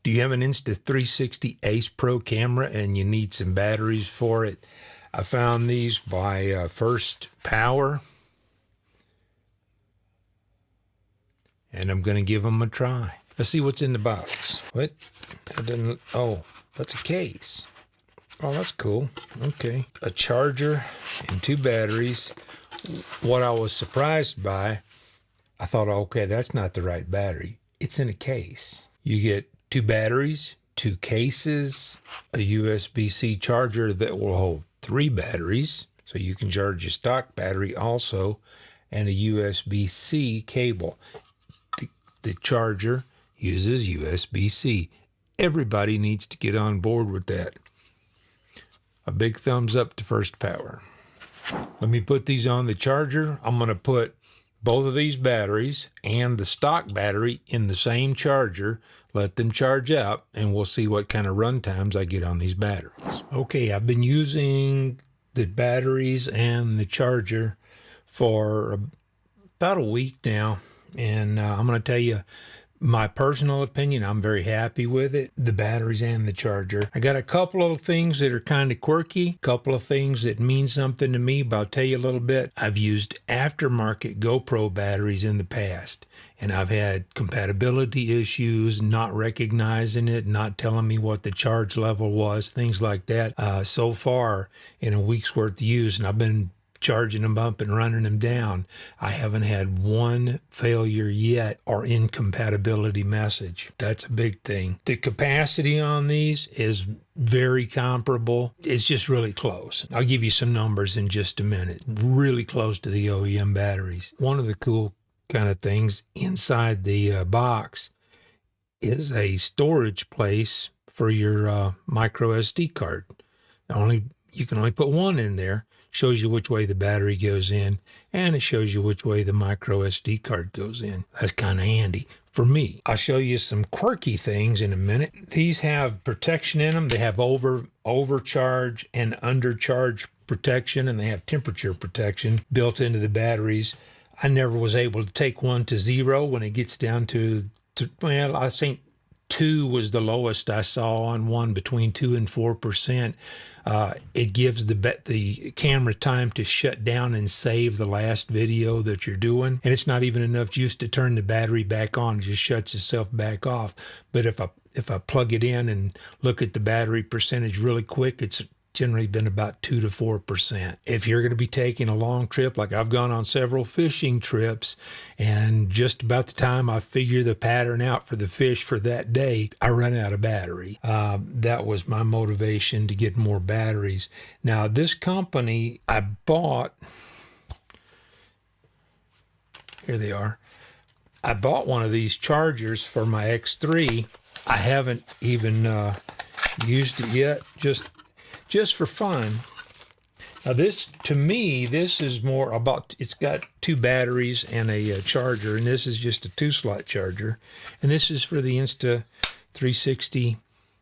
Do you have an Insta360 Ace Pro camera and you need some batteries for it? I found these by FirstPower, and I'm going to give them a try. Let's see what's in the box. What? That didn't. Oh, that's a case. Oh, that's cool. Okay. A charger and 2 batteries. What I was surprised by, I thought, okay, that's not the right battery. It's in a case. You get 2 batteries, 2 cases, a USB-C charger that will hold 3 batteries, so you can charge your stock battery also, and a USB-C cable. The charger uses USB-C. Everybody needs to get on board with that. A big thumbs up to FirstPower. Let me put these on the charger. I'm going to put both of these batteries and the stock battery in the same charger, let them charge up, and we'll see what kind of run times I get on these batteries. Okay, I've been using the batteries and the charger for about a week now, and I'm going to tell you my personal opinion. I'm very happy with it, the batteries and the charger. I got a couple of things that are kind of quirky, a couple of things that mean something to me, but I'll tell you a little bit. I've used aftermarket GoPro batteries in the past, and I've had compatibility issues, not recognizing it, not telling me what the charge level was, things like that. So far, in a week's worth of use, and I've been charging them up and running them down, I haven't had one failure yet or incompatibility message. That's a big thing. The capacity on these is very comparable. It's just really close. I'll give you some numbers in just a minute. Really close to the OEM batteries. One of the cool kind of things inside the box is a storage place for your micro SD card. You can only put one in there. Shows you which way the battery goes in, and it shows you which way the micro SD card goes in. That's kind of handy for me. I'll show you some quirky things in a minute. These have protection in them. They have overcharge and undercharge protection, and they have temperature protection built into the batteries. I never was able to take one to 0 when it gets down to well, I think 2 was the lowest I saw on one, between 2 and 4%. It gives the camera time to shut down and save the last video that you're doing. And it's not even enough juice to turn the battery back on. It just shuts itself back off. But if I plug it in and look at the battery percentage really quick, it's generally been about 2 to 4%. If you're going to be taking a long trip, like I've gone on several fishing trips, and just about the time I figure the pattern out for the fish for that day, I run out of battery. That was my motivation to get more batteries. Now, this company I bought, here they are. I bought one of these chargers for my X3. I haven't even used it yet, just for fun. Now this, to me, this is more about, it's got 2 batteries and a charger, and this is just a 2-slot charger. And this is for the Insta360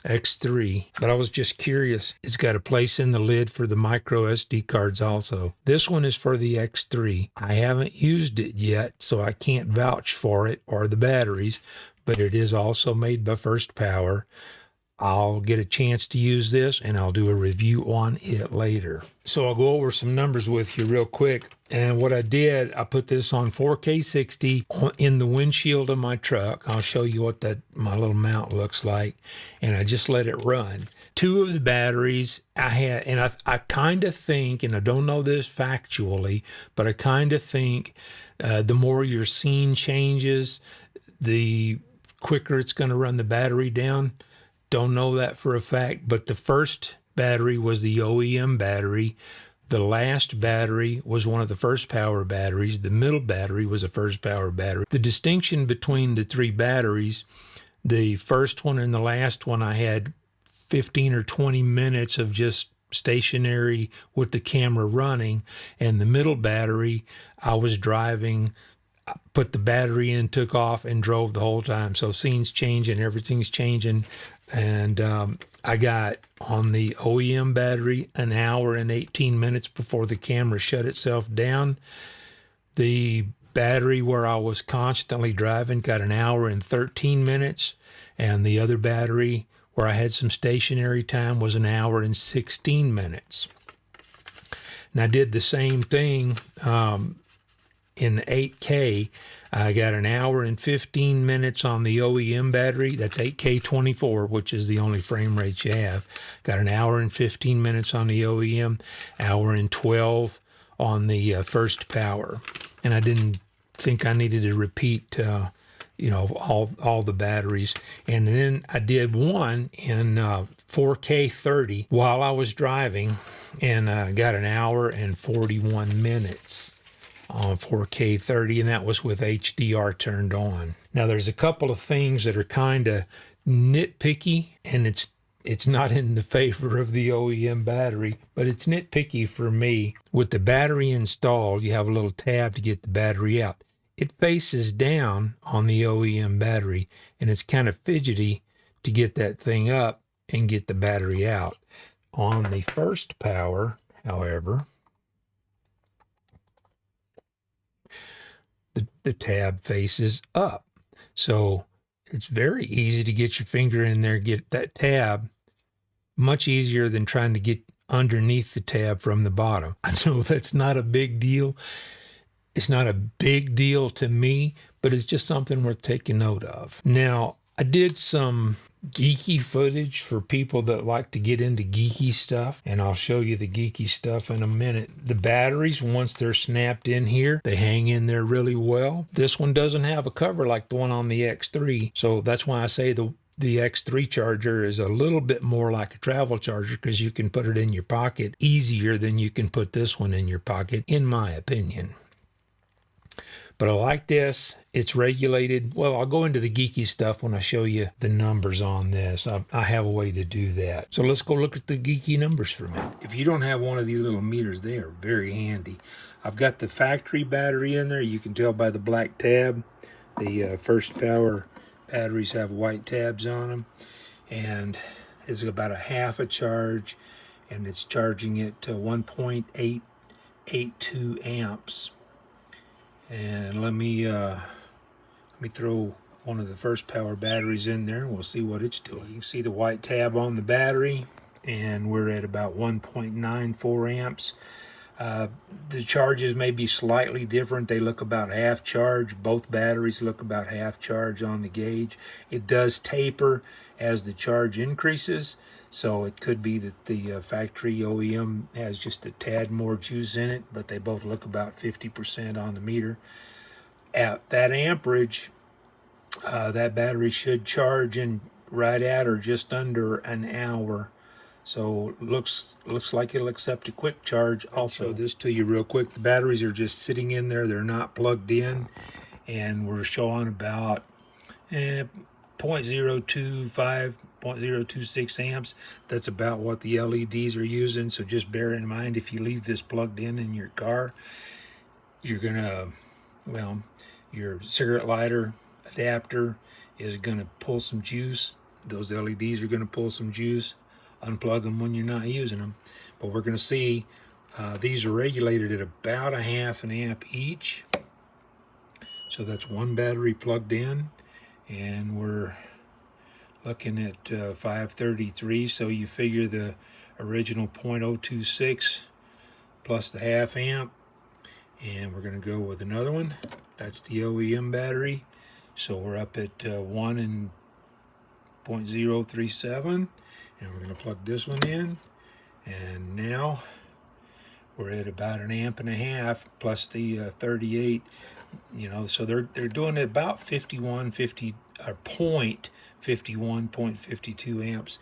X3. But I was just curious, it's got a place in the lid for the micro SD cards also. This one is for the X3. I haven't used it yet, so I can't vouch for it or the batteries, but it is also made by FirstPower. I'll get a chance to use this, and I'll do a review on it later. So I'll go over some numbers with you real quick. And what I did, I put this on 4K 60 in the windshield of my truck. I'll show you what my little mount looks like. And I just let it run. 2 of the batteries I had, and I kind of think, and I don't know this factually, but I kind of think the more your scene changes, the quicker it's going to run the battery down. Don't know that for a fact, but the first battery was the OEM battery. The last battery was one of the FirstPower batteries. The middle battery was a FirstPower battery. The distinction between the 3 batteries, the first one and the last one, I had 15 or 20 minutes of just stationary with the camera running, and the middle battery, I was driving, put the battery in, took off, and drove the whole time. So scenes changing, everything's changing. And I got on the OEM battery 1 hour and 18 minutes before the camera shut itself down. The battery where I was constantly driving got 1 hour and 13 minutes. And the other battery, where I had some stationary time, was 1 hour and 16 minutes. And I did the same thing in 8K. I got 1 hour and 15 minutes on the OEM battery. That's 8K 24, which is the only frame rate you have. Got 1 hour and 15 minutes on the OEM, 1 hour and 12 on the FirstPower. And I didn't think I needed to repeat, you know, all the batteries. And then I did one in 4K 30 while I was driving, and got 1 hour and 41 minutes on 4K 30, and that was with HDR turned on. Now there's a couple of things that are kind of nitpicky, and it's not in the favor of the OEM battery, but it's nitpicky for me. With the battery installed, you have a little tab to get the battery out. It faces down on the OEM battery, and it's kind of fidgety to get that thing up and get the battery out. On the FirstPower, however, the tab faces up. So it's very easy to get your finger in there, get that tab, much easier than trying to get underneath the tab from the bottom. I know that's not a big deal. It's not a big deal to me, but it's just something worth taking note of. Now, I did some geeky footage for people that like to get into geeky stuff, and I'll show you the geeky stuff in a minute. The batteries, once they're snapped in here, they hang in there really well. This one doesn't have a cover like the one on the X3, so that's why I say the X3 charger is a little bit more like a travel charger, because you can put it in your pocket easier than you can put this one in your pocket, in my opinion. But I like this. It's regulated. Well, I'll go into the geeky stuff when I show you the numbers on this. I have a way to do that. So let's go look at the geeky numbers for a minute. If you don't have one of these little meters, they are very handy. I've got the factory battery in there. You can tell by the black tab. The FirstPower batteries have white tabs on them. And it's about a half a charge. And it's charging it to 1.882 amps. And let me throw one of the FirstPower batteries in there, and we'll see what it's doing. You can see the white tab on the battery, and we're at about 1.94 amps. The charges may be slightly different. They look about half charge. Both batteries look about half charge on the gauge. It does taper as the charge increases, so it could be that the factory OEM has just a tad more juice in it, but they both look about 50% on the meter. At that amperage, that battery should charge in right at or just under an hour. So looks like it'll accept a quick charge. I'll show this to you real quick. The batteries are just sitting in there. They're not plugged in, and we're showing about 0.025, 0.026 amps. That's about what the LEDs are using. So just bear in mind, if you leave this plugged in your car, you're gonna, well, your cigarette lighter adapter is gonna pull some juice. Those LEDs are gonna pull some juice. Unplug them when you're not using them. But we're gonna see these are regulated at about 1/2 amp each. So that's one battery plugged in, and we're looking at 533. So you figure the original 0.026 plus the 1/2 amp, and we're going to go with another one. That's the OEM battery. So we're up at 1 and 0.037, and we're going to plug this one in, and now we're at about 1.5 amps plus the 38. You know, so they're doing it about 0.52 amps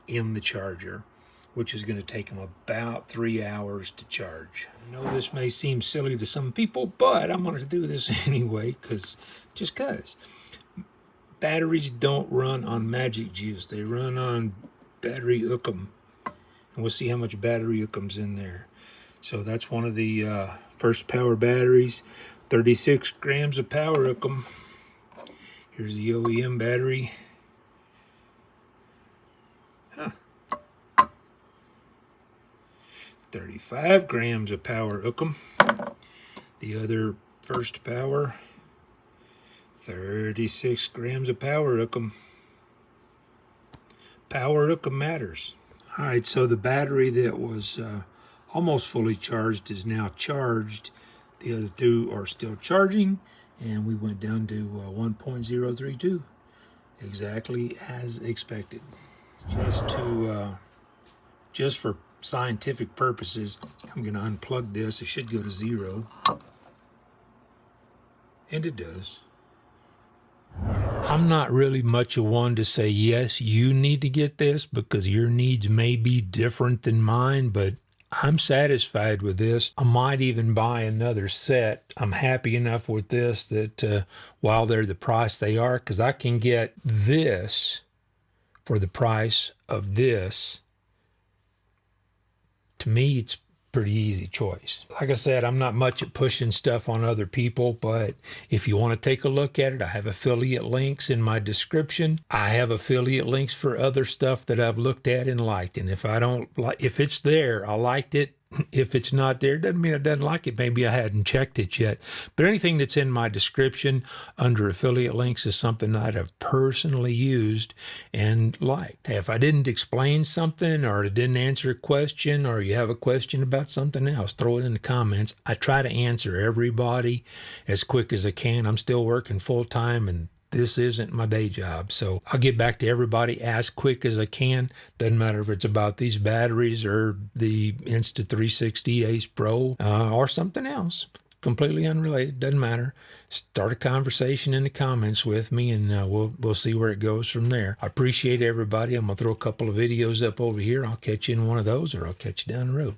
in the charger, which is going to take them about 3 hours to charge. I know this may seem silly to some people, but I'm going to do this anyway, because batteries don't run on magic juice. They run on battery ookum, and we'll see how much battery ookum's in there. So that's one of the FirstPower batteries. 36 grams of power ookum. Here's the OEM battery. 35 grams of power ookum. The other FirstPower, 36 grams of power ookum. Power hook matters. All right, so the battery that was almost fully charged is now charged. The other two are still charging, and we went down to 1.032, exactly as expected. Just for scientific purposes, I'm going to unplug this. It should go to 0, and it does. I'm not really much of one to say, yes, you need to get this because your needs may be different than mine, but I'm satisfied with this. I might even buy another set. I'm happy enough with this that while they're the price they are, because I can get this for the price of this. To me, it's pretty easy choice. Like I said, I'm not much at pushing stuff on other people, but if you want to take a look at it, I have affiliate links in my description. I have affiliate links for other stuff that I've looked at and liked. And if it's there, I liked it. If it's not there, doesn't mean I didn't like it. Maybe I hadn't checked it yet. But anything that's in my description under affiliate links is something that I've personally used and liked. If I didn't explain something or I didn't answer a question or you have a question about something else, throw it in the comments. I try to answer everybody as quick as I can. I'm still working full time and this isn't my day job. So I'll get back to everybody as quick as I can. Doesn't matter if it's about these batteries or the Insta360 Ace Pro or something else. Completely unrelated. Doesn't matter. Start a conversation in the comments with me and we'll see where it goes from there. I appreciate everybody. I'm going to throw a couple of videos up over here. I'll catch you in one of those or I'll catch you down the road.